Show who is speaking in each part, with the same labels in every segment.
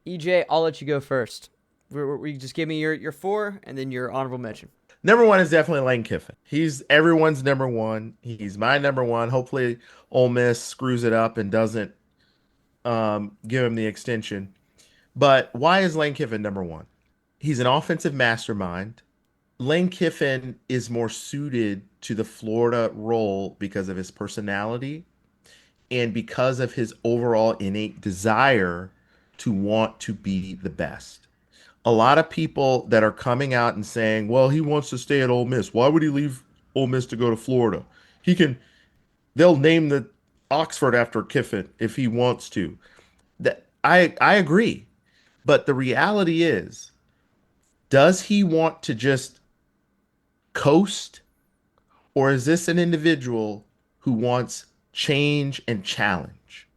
Speaker 1: EJ, I'll let you go first. We just give me your four and then your honorable mention.
Speaker 2: Number one is definitely Lane Kiffin. He's everyone's number one. He's my number one. Hopefully, Ole Miss screws it up and doesn't give him the extension. But why is Lane Kiffin number one? He's an offensive mastermind. Lane Kiffin is more suited to the Florida role because of his personality and because of his overall innate desire to want to be the best. A lot of people that are coming out and saying, well, he wants to stay at Ole Miss. Why would he leave Ole Miss to go to Florida? He can, they'll name the Oxford after Kiffin if he wants to. That I agree. But the reality is, does he want to just coast, or is this an individual who wants change and challenge?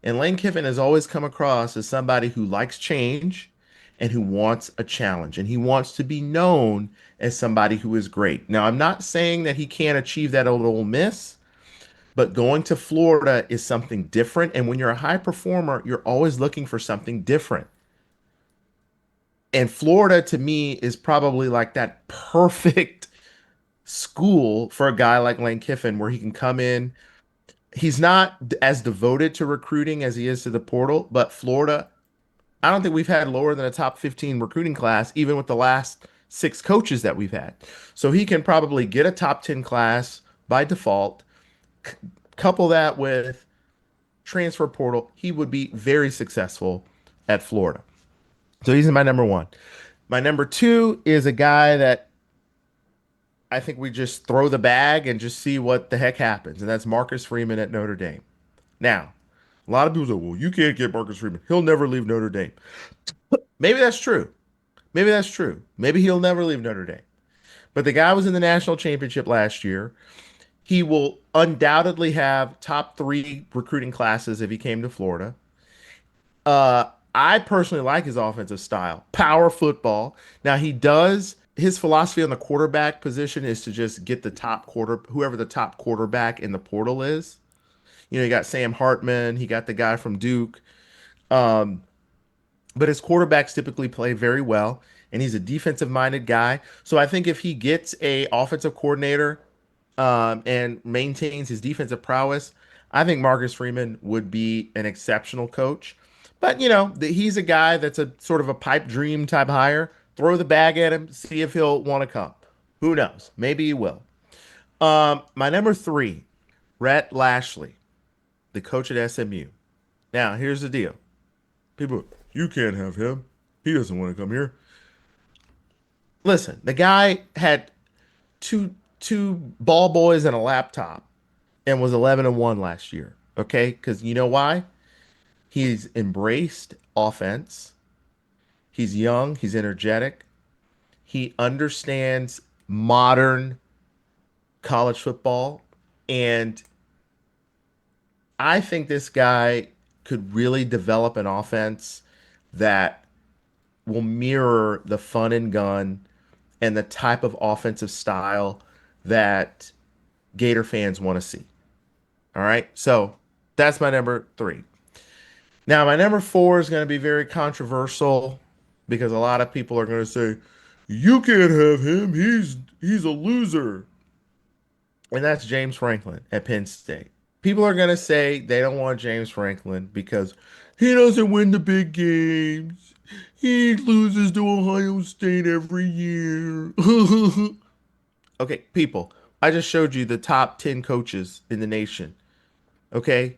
Speaker 2: And Lane Kiffin has always come across as somebody who likes change and who wants a challenge. And he wants to be known as somebody who is great. Now, I'm not saying that he can't achieve that at Ole Miss, but going to Florida is something different. And when you're a high performer, you're always looking for something different. And Florida to me is probably like that perfect school for a guy like Lane Kiffin where he can come in. He's not as devoted to recruiting as he is to the portal, but Florida, I don't think we've had lower than a top 15 recruiting class, even with the last six coaches that we've had. So he can probably get a top 10 class by default, c- couple that with transfer portal, he would be very successful at Florida. So he's my number one. My number two is a guy that I think we just throw the bag and just see what the heck happens, and that's Marcus Freeman at Notre Dame. Now, a lot of people say, well, you can't get Marcus Freeman. He'll never leave Notre Dame. Maybe that's true. Maybe that's true. Maybe he'll never leave Notre Dame. But the guy was in the national championship last year. He will undoubtedly have top three recruiting classes if he came to Florida. I personally like his offensive style, power football. Now he does. His philosophy on the quarterback position is to just get the top whoever the top quarterback in the portal is. You know, you got Sam Hartman, he got the guy from Duke. Um, but his quarterbacks typically play very well, and he's a defensive minded guy. So I think if he gets a offensive coordinator and maintains his defensive prowess, I think Marcus Freeman would be an exceptional coach. But you know, he's a guy that's a sort of a pipe dream type hire. Throw the bag at him, see if he'll want to come. Who knows? Maybe he will. My number three, Rhett Lashley, the coach at SMU. Now, here's the deal. People, you can't have him. He doesn't want to come here. Listen, the guy had two ball boys and a laptop and was 11-1 last year. Okay? Because you know why? He's embraced offense. He's young. He's energetic. He understands modern college football. And I think this guy could really develop an offense that will mirror the fun and gun and the type of offensive style that Gator fans want to see. All right. So that's my number three. Now, my number four is going to be very controversial because a lot of people are going to say, you can't have him. He's a loser. And that's James Franklin at Penn State. People are going to say they don't want James Franklin because he doesn't win the big games. He loses to Ohio State every year. Okay, people, I just showed you the top 10 coaches in the nation. Okay,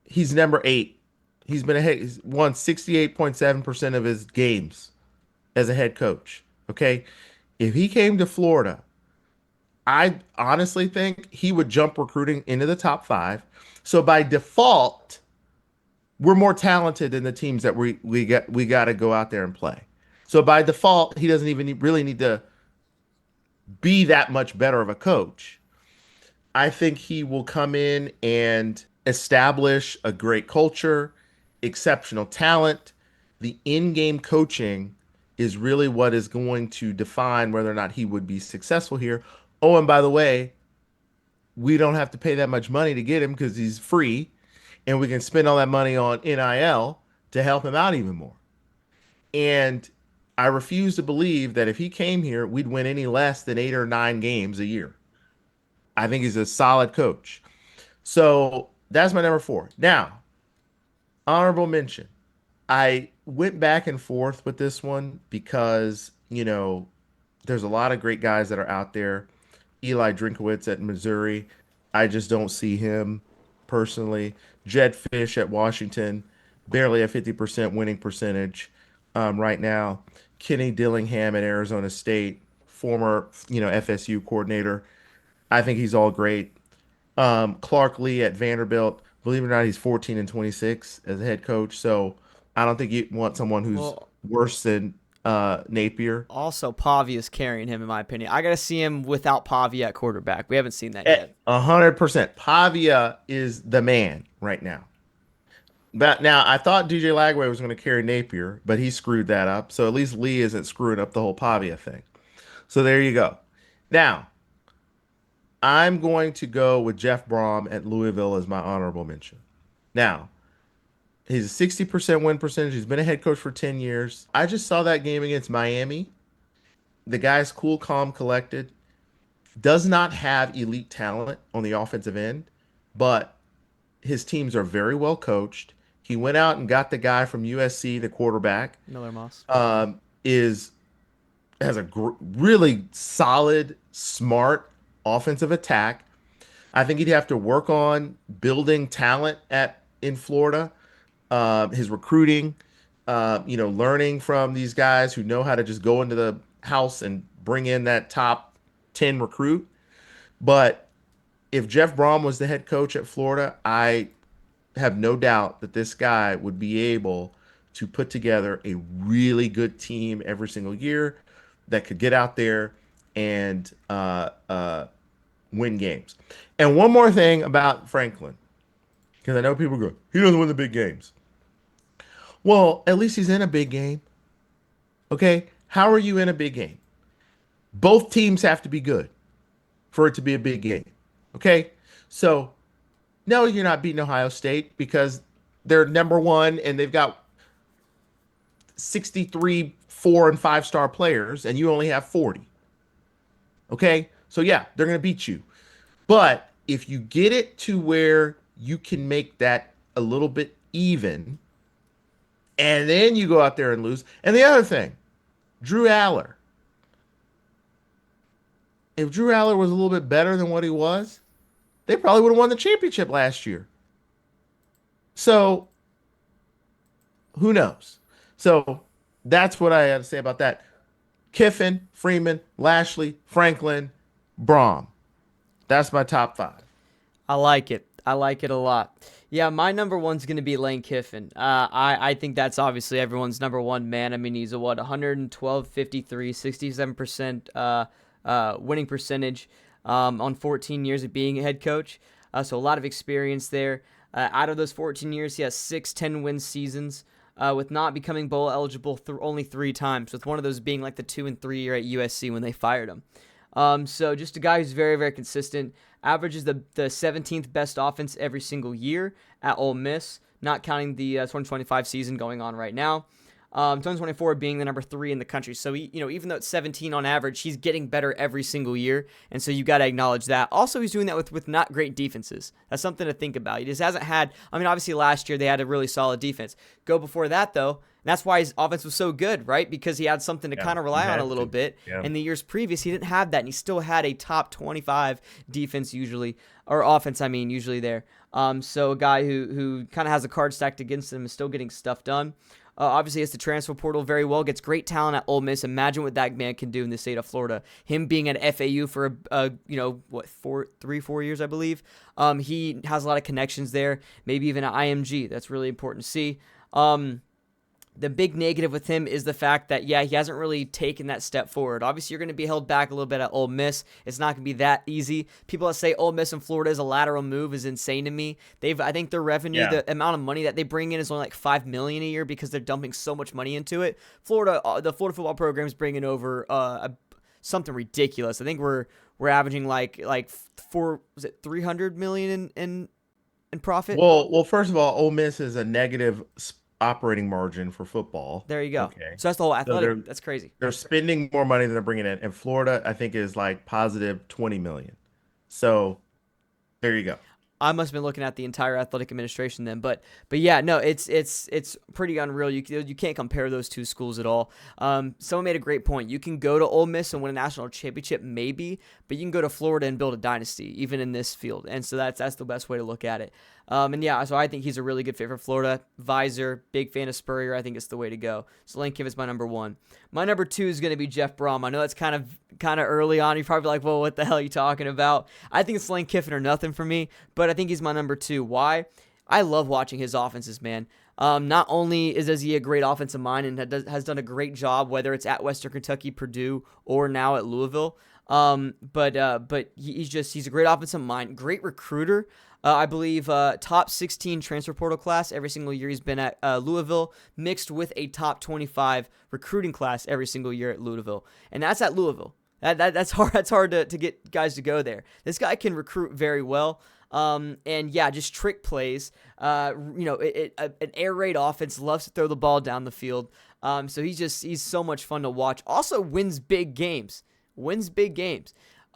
Speaker 2: he's number eight. He's won 68.7% of his games as a head coach. Okay, if he came to Florida, I honestly think he would jump recruiting into the top five. So by default, we're more talented than the teams that we got to go out there and play. So by default, he doesn't even really need to be that much better of a coach. I think he will come in and establish a great culture, exceptional talent. The in-game coaching is really what is going to define whether or not he would be successful here. Oh, and by the way, we don't have to pay that much money to get him because he's free, and we can spend all that money on NIL to help him out even more. And I refuse to believe that if he came here, we'd win any less than 8 or 9 games a year. I think he's a solid coach. So that's my number 4. Now, honorable mention. I went back and forth with this one because, there's a lot of great guys that are out there. Eli Drinkowitz at Missouri, I just don't see him personally. Jed Fish at Washington, barely a 50% winning percentage right now. Kenny Dillingham at Arizona State, former, FSU coordinator. I think he's all great. Clark Lee at Vanderbilt, believe it or not, he's 14-26 as a head coach. So I don't think you want someone who's
Speaker 1: Well,
Speaker 2: worse than Napier.
Speaker 1: also Pavia is carrying him in my opinion. I got to see him without Pavia at quarterback. We haven't seen that
Speaker 2: At
Speaker 1: yet.
Speaker 2: 100%. Pavia is the man right now. But now I thought DJ Lagway was going to carry Napier, but he screwed that up. So at least Lee isn't screwing up the whole Pavia thing. So there you go. Now I'm going to go with Jeff Brom at Louisville as my honorable mention. Now he's a 60% win percentage. He's been a head coach for 10 years. I just saw that game against Miami. The guy's cool, calm, collected. Does not have elite talent on the offensive end, but his teams are very well coached. He went out and got the guy from USC, the quarterback,
Speaker 1: Miller Moss.
Speaker 2: is has a really solid, smart offensive attack. I think he'd have to work on building talent at in Florida, his recruiting, learning from these guys who know how to just go into the house and bring in that top 10 recruit. But if Jeff Brom was the head coach at Florida, I have no doubt that this guy would be able to put together a really good team every single year that could get out there and win games. And one more thing about Franklin, because I know people go, he doesn't win the big games. Well, at least he's in a big game. Okay? How are you in a big game? Both teams have to be good for it to be a big game. Okay? So, no, you're not beating Ohio State because they're number one and they've got 63 4 and 5-star players and you only have 40. Okay? So, yeah, they're going to beat you. But if you get it to where you can make that a little bit even, and then you go out there and lose. And the other thing, Drew Aller. If Drew Aller was a little bit better than what he was, they probably would have won the championship last year. So, who knows? So, that's what I have to say about that. Kiffin, Freeman, Lashley, Franklin, Brom. That's my top 5.
Speaker 1: I like it. I like it a lot. Yeah, my number one's going to be Lane Kiffin. I think that's obviously everyone's number one man. I mean, he's a 112, 53, 67% winning percentage on 14 years of being a head coach. So a lot of experience there. Out of those 14 years, he has 6 10-win seasons with not becoming bowl eligible only 3 times, with one of those being like the 2 and 3 year at USC when they fired him. So just a guy who's very, very consistent. Averages the 17th best offense every single year at Ole Miss, not counting the 2025 season going on right now. 2024 being the number 3 in the country. So, even though it's 17 on average, he's getting better every single year. And so you got to acknowledge that. Also, he's doing that with not great defenses. That's something to think about. He just hasn't had, obviously last year they had a really solid defense. Go before that, though. And that's why his offense was so good, right? Because he had something to kind of rely on a little bit.
Speaker 2: Yeah.
Speaker 1: And the years previous, he didn't have that. And he still had a top 25 defense usually, or offense, usually there. So a guy who kind of has a card stacked against him is still getting stuff done. Obviously, has the transfer portal very well, gets great talent at Ole Miss. Imagine what that man can do in the state of Florida. Him being at FAU for, 4 years, I believe. He has a lot of connections there, maybe even at IMG. That's really important to see. The big negative with him is the fact that, he hasn't really taken that step forward. Obviously, you're going to be held back a little bit at Ole Miss. It's not going to be that easy. People that say Ole Miss and Florida is a lateral move is insane to me. I think their revenue, the amount of money that they bring in is only like $5 million a year because they're dumping so much money into it. The Florida football program is bringing over something ridiculous. I think we're averaging like $300 million in profit.
Speaker 2: Well, first of all, Ole Miss is a negative operating margin for football.
Speaker 1: There you go.
Speaker 2: Okay.
Speaker 1: So that's the whole
Speaker 2: So
Speaker 1: athletic. That's crazy.
Speaker 2: they're spending more money than they're bringing in. And Florida, I think, is like positive 20 million. So there you go.
Speaker 1: I must have been looking at the entire athletic administration then, but yeah, no, it's pretty unreal. You can't compare those two schools at all. Someone made a great point. You can go to Ole Miss and win a national championship, maybe, but you can go to Florida and build a dynasty, even in this field. And so that's the best way to look at it. And yeah, so I think he's a really good fit for Florida. Visor, big fan of Spurrier. I think it's the way to go. So Lane Kiffin's my number 1. My number 2 is going to be Jeff Brom. I know that's kind of early on. You're probably like, well, what the hell are you talking about? I think it's Lane Kiffin or nothing for me, but I think he's my number 2. Why? I love watching his offenses, man. Not only is he a great offensive mind and has done a great job, whether it's at Western Kentucky, Purdue, or now at Louisville, but he's a great offensive mind, great recruiter. I believe top 16 transfer portal class every single year he's been at Louisville, mixed with a top 25 recruiting class every single year at Louisville, and that's at Louisville. That's hard. That's hard to get guys to go there. This guy can recruit very well. And yeah, just trick plays. An air raid offense, loves to throw the ball down the field. So he's so much fun to watch. Also wins big games.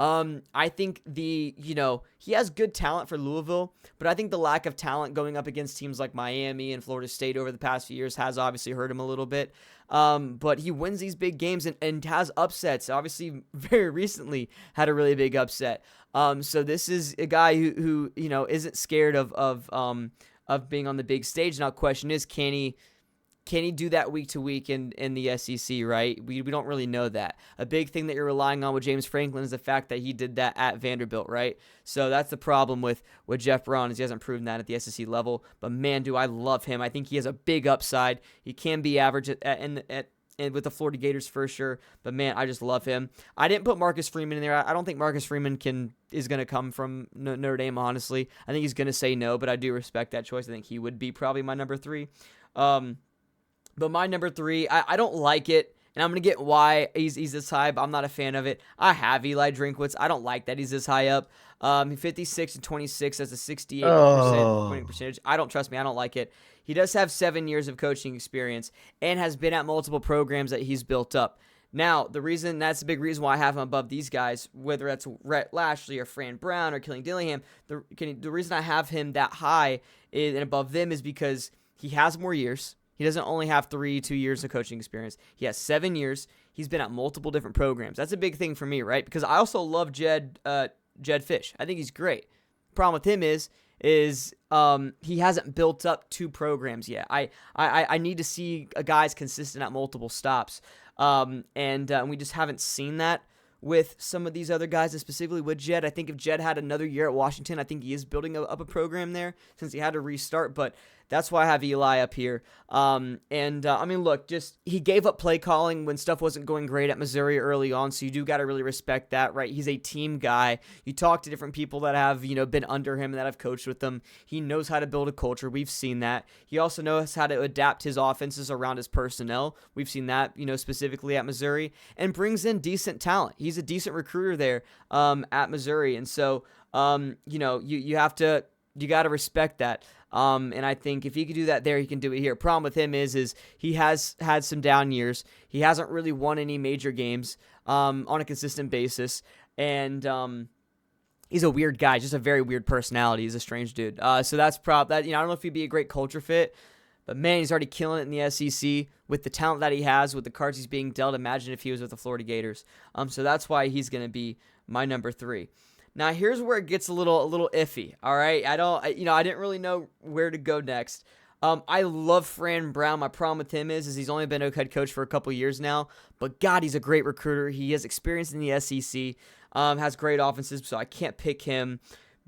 Speaker 1: I think he has good talent for Louisville, but I think the lack of talent going up against teams like Miami and Florida State over the past few years has obviously hurt him a little bit. But he wins these big games and has upsets. Obviously, very recently had a really big upset. So this is a guy who isn't scared of being on the big stage. Now, the question is, can he do that week to week in the SEC, right? We don't really know that. A big thing that you're relying on with James Franklin is the fact that he did that at Vanderbilt, right? So that's the problem with Jeff Brown, is he hasn't proven that at the SEC level. But man, do I love him. I think he has a big upside. He can be average with the Florida Gators for sure. But man, I just love him. I didn't put Marcus Freeman in there. I don't think Marcus Freeman is going to come from Notre Dame, honestly. I think he's going to say no, but I do respect that choice. I think he would be probably my number 3. But my number 3, I don't like it, and I'm going to get why he's this high, but I'm not a fan of it. I have Eli Drinkwitz. I don't like that he's this high up. 56 and 26, that's a 68% winning percentage. I don't like it. He does have 7 years of coaching experience and has been at multiple programs that he's built up. Now, that's a big reason why I have him above these guys, whether that's Rhett Lashley or Fran Brown or Killing Dillingham. The reason I have him that high and above them is because he has more years. He doesn't only have 2 years of coaching experience. He has 7 years. He's been at multiple different programs. That's a big thing for me, right? Because I also love Jed Fish. I think he's great. Problem with him is he hasn't built up 2 programs yet. I need to see a guy's consistent at multiple stops. And we just haven't seen that with some of these other guys, and specifically with Jed. I think if Jed had another year at Washington, I think he is building up a program there since he had to restart, but that's why I have Eli up here. I mean, look, just he gave up play calling when stuff wasn't going great at Missouri early on, so you do got to really respect that, right? He's a team guy. You talk to different people that have, been under him and that have coached with him. He knows how to build a culture. We've seen that. He also knows how to adapt his offenses around his personnel. We've seen that, specifically at Missouri, and brings in decent talent. He's a decent recruiter there at Missouri, and so you got to respect that. And I think if he could do that there, he can do it here. Problem with him is he has had some down years. He hasn't really won any major games on a consistent basis, and he's a weird guy, just a very weird personality. He's a strange dude. So that's I don't know if he'd be a great culture fit, but man, he's already killing it in the SEC with the talent that he has, with the cards he's being dealt. Imagine if he was with the Florida Gators. So that's why he's going to be my number 3. Now, here's where it gets a little iffy, all right? I didn't really know where to go next. I love Fran Brown. My problem with him is he's only been a head coach for a couple years now, but God, he's a great recruiter. He has experience in the SEC, has great offenses, so I can't pick him.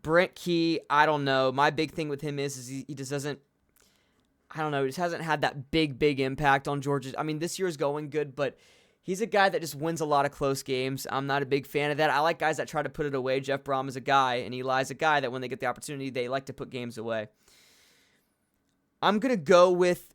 Speaker 1: Brent Key, I don't know. My big thing with him is he just doesn't, I don't know, he just hasn't had that big impact on Georgia. I mean, this year is going good, but he's a guy that just wins a lot of close games. I'm not a big fan of that. I like guys that try to put it away. Jeff Brom is a guy, and Eli's a guy that when they get the opportunity, they like to put games away. I'm going to go with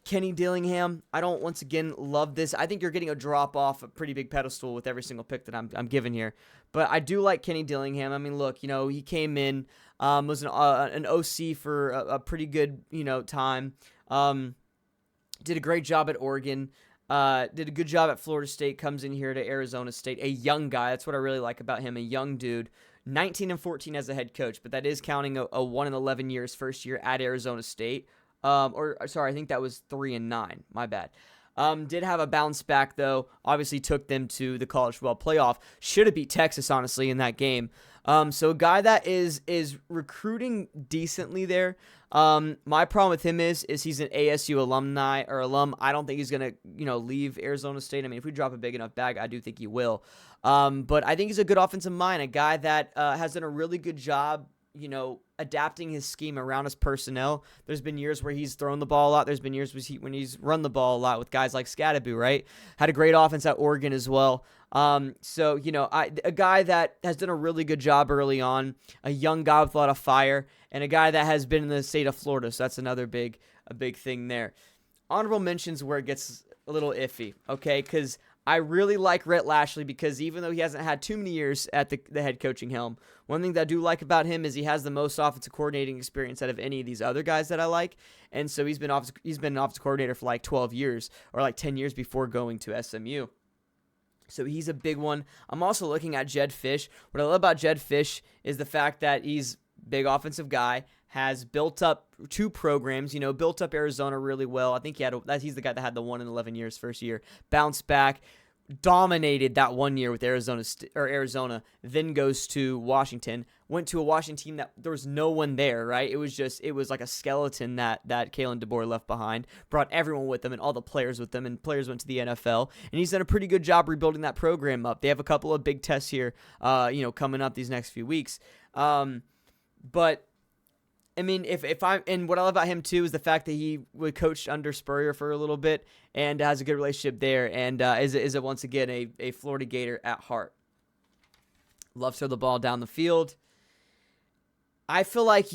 Speaker 1: Kenny Dillingham. I don't, once again, love this. I think you're getting a drop off a pretty big pedestal with every single pick that I'm giving here. But I do like Kenny Dillingham. I mean, look, he came in, was an OC for a pretty good, time. Um, did a great job at Oregon. Did a good job at Florida State. Comes in here to Arizona State. A young guy. That's what I really like about him. A young dude. 19 and 14 as a head coach, but that is counting a 1 and 11 years first year at Arizona State. Or sorry, I think that was 3 and 9. My bad. Did have a bounce back though. Obviously took them to the college football playoff. Should have beat Texas honestly in that game. So a guy that is recruiting decently there. My problem with him is he's an ASU alumni or alum. I don't think he's gonna leave Arizona State. I mean, if we drop a big enough bag, I do think he will. But I think he's a good offensive mind, a guy that has done a really good job, adapting his scheme around his personnel. There's been years where he's thrown the ball a lot. There's been years when he's run the ball a lot with guys like Scadaboo, right? Had a great offense at Oregon as well. So, a guy that has done a really good job early on, a young guy with a lot of fire, and a guy that has been in the state of Florida. So that's another a big thing there. Honorable mentions where it gets a little iffy, okay? Because I really like Rhett Lashley because even though he hasn't had too many years at the head coaching helm, one thing that I do like about him is he has the most offensive coordinating experience out of any of these other guys that I like. And so he's been an offensive coordinator for like 12 years or like 10 years before going to SMU. So he's a big one. I'm also looking at Jedd Fisch. What I love about Jedd Fisch is the fact that he's a big offensive guy, has built up 2 programs, built up Arizona really well. I think he's the guy that had the 1 in 11 years first year. Bounced back, dominated that 1 year with Arizona, then goes to Washington. Went to a Washington team that there was no one there, right? It was like a skeleton that Kalen DeBoer left behind. Brought everyone with them and all the players with them, and players went to the NFL. And he's done a pretty good job rebuilding that program up. They have a couple of big tests here, coming up these next few weeks. But I mean, and what I love about him too is the fact that he coached under Spurrier for a little bit and has a good relationship there, and is once again a Florida Gator at heart. Loves to throw the ball down the field. I feel like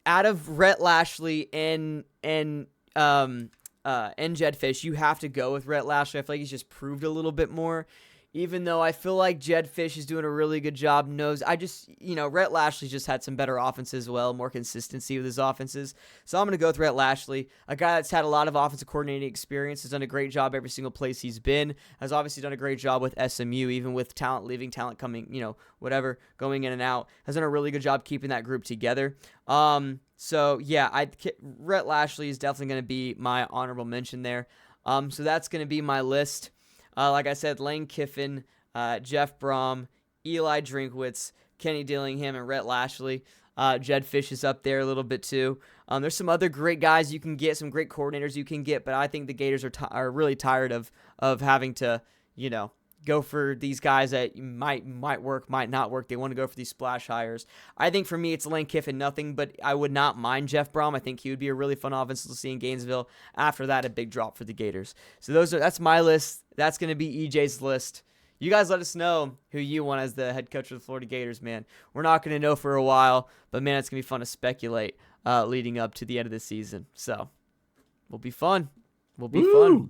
Speaker 1: out of Rhett Lashley and Jedd Fisch, you have to go with Rhett Lashley. I feel like he's just proved a little bit more. Even though I feel like Jedd Fisch is doing a really good job, Rhett Lashley's just had some better offenses as well, more consistency with his offenses. So I'm going to go with Rhett Lashley, a guy that's had a lot of offensive coordinating experience, has done a great job every single place he's been, has obviously done a great job with SMU, even with talent leaving, talent coming, going in and out, has done a really good job keeping that group together. So yeah, Rhett Lashley is definitely going to be my honorable mention there. So that's going to be my list. Like I said, Lane Kiffin, Jeff Brom, Eli Drinkwitz, Kenny Dillingham, and Rhett Lashley. Jedd Fisch is up there a little bit too. There's some other great guys you can get, some great coordinators you can get, but I think the Gators are really tired of having to, go for these guys that might work, might not work. They want to go for these splash hires. I think for me, it's Lane Kiffin, nothing, but I would not mind Jeff Brom. I think he would be a really fun offense to see in Gainesville. After that, a big drop for the Gators. So that's my list. That's going to be EJ's list. You guys let us know who you want as the head coach of the Florida Gators, man. We're not going to know for a while, but man, it's going to be fun to speculate leading up to the end of the season. So, will be fun. Will be fun.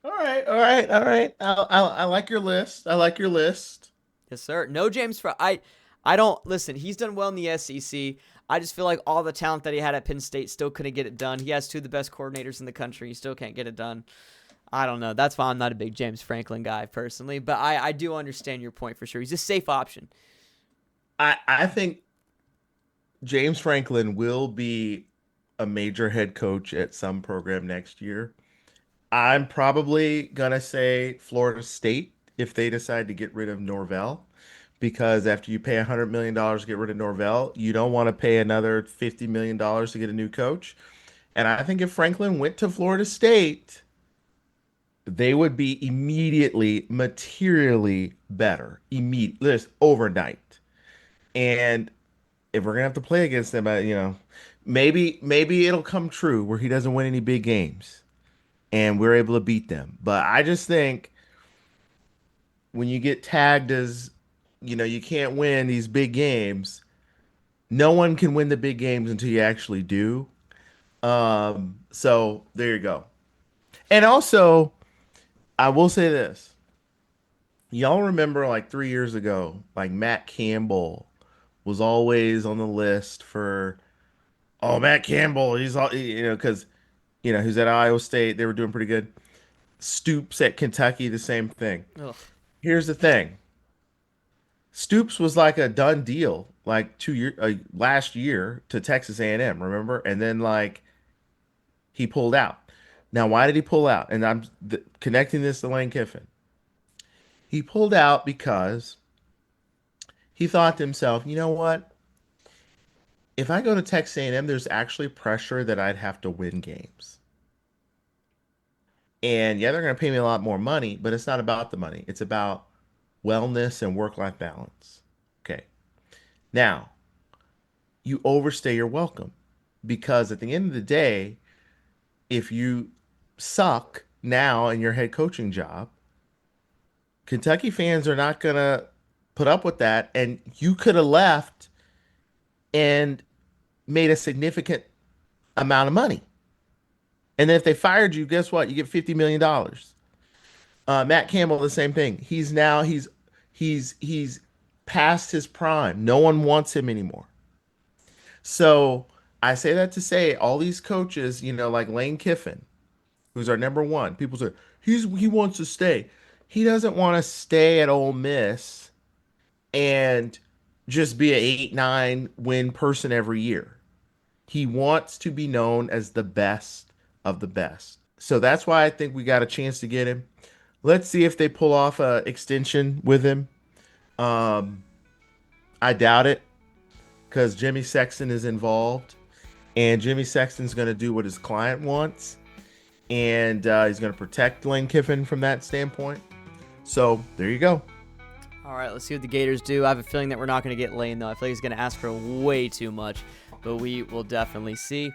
Speaker 2: All right. I like your list. I like your list.
Speaker 1: Yes, sir. No James Fry. I don't listen. He's done well in the SEC. I just feel like all the talent that he had at Penn State still couldn't get it done. He has 2 of the best coordinators in the country. He still can't get it done. I don't know. That's why I'm not a big James Franklin guy personally, but I do understand your point for sure. He's a safe option.
Speaker 2: I think James Franklin will be a major head coach at some program next year. I'm probably gonna say Florida State if they decide to get rid of Norvell, because after you pay $100 million to get rid of Norvell, you don't want to pay another $50 million to get a new coach. And I think if Franklin went to Florida State, they would be immediately materially better, this overnight. And if we're gonna have to play against them, maybe it'll come true where he doesn't win any big games and we're able to beat them. But I just think when you get tagged as, you can't win these big games, no one can win the big games until you actually do. So there you go. And also, I will say this. Y'all remember like 3 years ago, like Matt Campbell was always on the list for, oh, Matt Campbell, he's all, because who's at Iowa State. They were doing pretty good. Stoops at Kentucky, the same thing.
Speaker 1: Ugh.
Speaker 2: Here's the thing. Stoops was like a done deal like 2 year last year to Texas A&M, remember? And then like he pulled out. Now, why did he pull out? And I'm connecting this to Lane Kiffin. He pulled out because he thought to himself, you know what? If I go to Texas A&M, there's actually pressure that I'd have to win games. And yeah, they're going to pay me a lot more money, but it's not about the money. It's about wellness and work-life balance. Okay. Now, you overstay your welcome because at the end of the day, if you suck now in your head coaching job, Kentucky fans are not going to put up with that. And you could have left and made a significant amount of money. And then if they fired you, guess what? You get $50 million. Matt Campbell, the same thing. He's past his prime. No one wants him anymore. So I say that to say all these coaches, like Lane Kiffin, who's our number one, people say he wants to stay. He doesn't want to stay at Ole Miss and just be an 8-9 win person every year. He wants to be known as the best of the best. So that's why I think we got a chance to get him. Let's see if they pull off a extension with him. Um, I doubt it because Jimmy Sexton is involved, and Jimmy Sexton's going to do what his client wants, and he's going to protect Lane Kiffin from that standpoint. So there you go.
Speaker 1: All right, let's see what the Gators do. I have a feeling that we're not going to get Lane, though. I feel like he's going to ask for way too much, but we will definitely see.